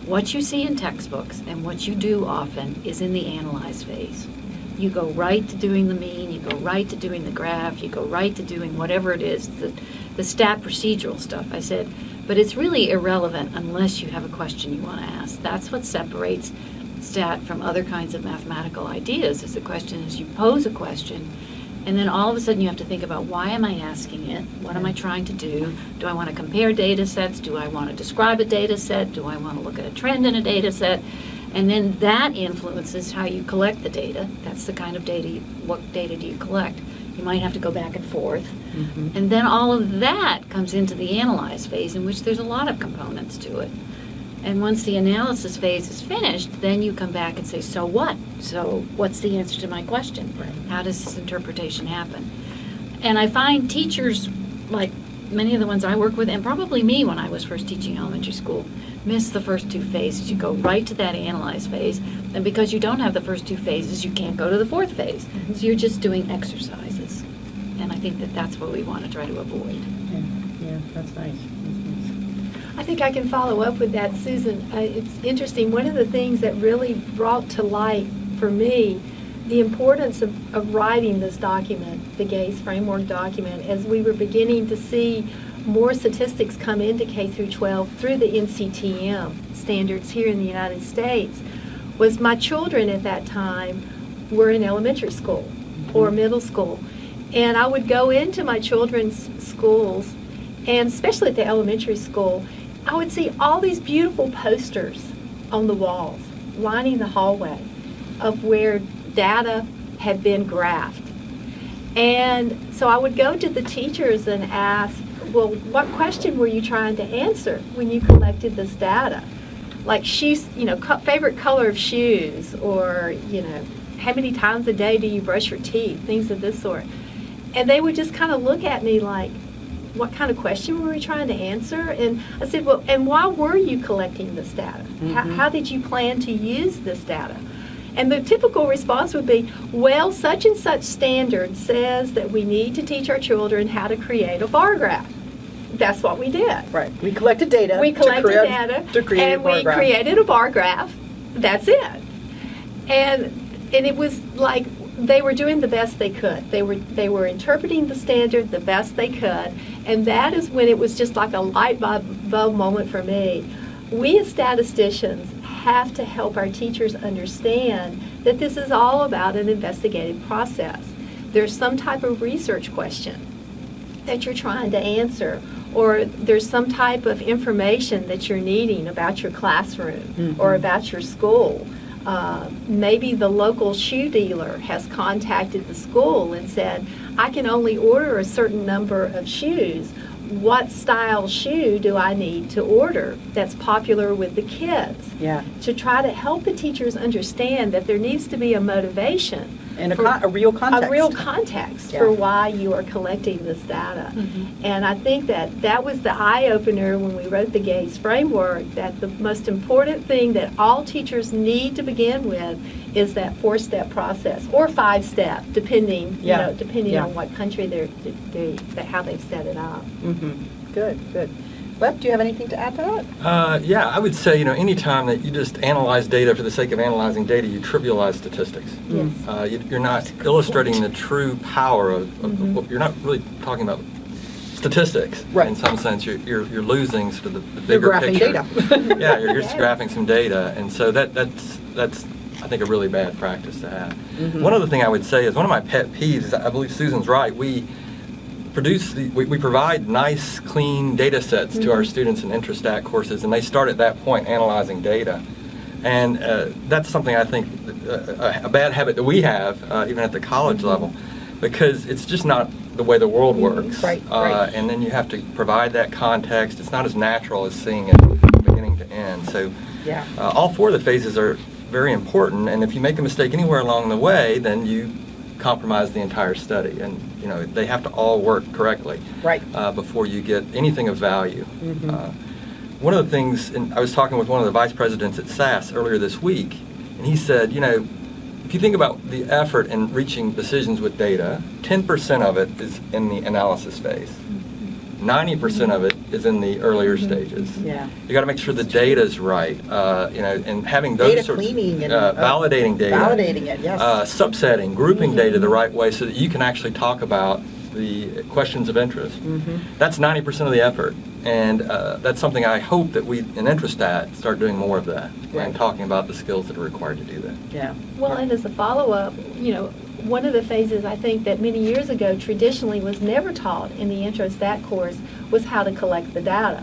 what you see in textbooks and what you do often is in the analyze phase. You go right to doing the mean, you go right to doing the graph, you go right to doing whatever it is, the stat procedural stuff, I said. But it's really irrelevant unless you have a question you want to ask. That's what separates stat from other kinds of mathematical ideas, is the question is you pose a question, and then all of a sudden you have to think about, why am I asking it? What am I trying to do? Do I want to compare data sets? Do I want to describe a data set? Do I want to look at a trend in a data set? And then that influences how you collect the data. That's the kind of data, what data do you collect? You might have to go back and forth. Mm-hmm. And then all of that comes into the analyze phase, in which there's a lot of components to it. And once the analysis phase is finished, then you come back and say, so what? So what's the answer to my question? Right. How does this interpretation happen? And I find teachers, like many of the ones I work with, and probably me when I was first teaching elementary school, miss the first two phases. You go right to that analyze phase, and because you don't have the first two phases, you can't go to the fourth phase. Mm-hmm. So you're just doing exercises. And I think that that's what we want to try to avoid. Yeah, that's nice. I think I can follow up with that, Susan. It's interesting. One of the things that really brought to light for me the importance of writing this document, the GAZE framework document, as we were beginning to see more statistics come into K through 12 through the NCTM standards here in the United States, was my children at that time were in elementary school or middle school. And I would go into my children's schools, and especially at the elementary school, I would see all these beautiful posters on the walls lining the hallway of where data had been graphed. And so I would go to the teachers and ask, well, what question were you trying to answer when you collected this data? Like shoes, favorite color of shoes, or, how many times a day do you brush your teeth, things of this sort. And they would just kind of look at me like, what kind of question were we trying to answer? And I said, well, and why were you collecting this data? Mm-hmm. How did you plan to use this data? And the typical response would be, well, such and such standard says that we need to teach our children how to create a bar graph. That's what we did. Right. We collected data. We collected data to create and a bar we graph. created a bar graph. That's it. And it was like they were doing the best they could. They were interpreting the standard the best they could. And that is when it was just like a light bulb moment for me. We as statisticians have to help our teachers understand that this is all about an investigative process. There's some type of research question that you're trying to answer, or there's some type of information that you're needing about your classroom or about your school. Maybe the local shoe dealer has contacted the school and said, I can only order a certain number of shoes. What style shoe do I need to order that's popular with the kids? Yeah. To try to help the teachers understand that there needs to be a motivation. And a real context. A real context for why you are collecting this data. Mm-hmm. And I think that was the eye-opener when we wrote the GAZE framework, that the most important thing that all teachers need to begin with is that 4-step process, or 5-step, depending on what country how they've set it up. Mm-hmm. Good. Web, do you have anything to add to that? Yeah, I would say, anytime that you just analyze data for the sake of analyzing data, you trivialize statistics. Yes. You're not illustrating the true power of you're not really talking about statistics. Right. In some sense, you're losing sort of the bigger picture. You're graphing data. Yeah, you're just graphing some data, and so that's I think a really bad practice to have. Mm-hmm. One other thing I would say is one of my pet peeves is, I believe Susan's right, we provide nice, clean data sets to our students in Intrastat courses, and they start at that point analyzing data. And that's something I think, a bad habit that we have, even at the college level, because it's just not the way the world works. Right. And then you have to provide that context. It's not as natural as seeing it beginning to end. So all 4 of the phases are very important, and if you make a mistake anywhere along the way, then you compromise the entire study, and they have to all work correctly before you get anything of value. One of the things, and I was talking with one of the vice presidents at SAS earlier this week, and he said, if you think about the effort in reaching decisions with data, 10% of it is in the analysis phase. 90% of it is in the earlier stages. Yeah. You got to make sure the data's right, and having those Data sorts cleaning and validating data, validating it, yes. subsetting, grouping data the right way so that you can actually talk about the questions of interest. That's 90% of the effort, and that's something I hope that we in InteresTat start doing more of that, Right. and talking about the skills that are required to do that. Yeah. Well, and as a follow-up, one of the phases I think that many years ago traditionally was never taught in the InteresTat course was how to collect the data.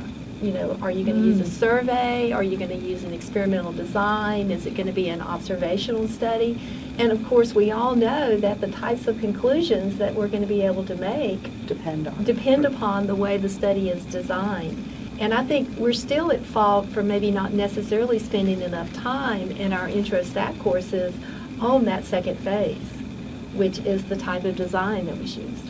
Are you going to use a survey? Are you going to use an experimental design? Is it going to be an observational study? And of course, we all know that the types of conclusions that we're going to be able to make depend upon the way the study is designed. And I think we're still at fault for maybe not necessarily spending enough time in our InteresTat courses on that second phase, which is the type of design that was used.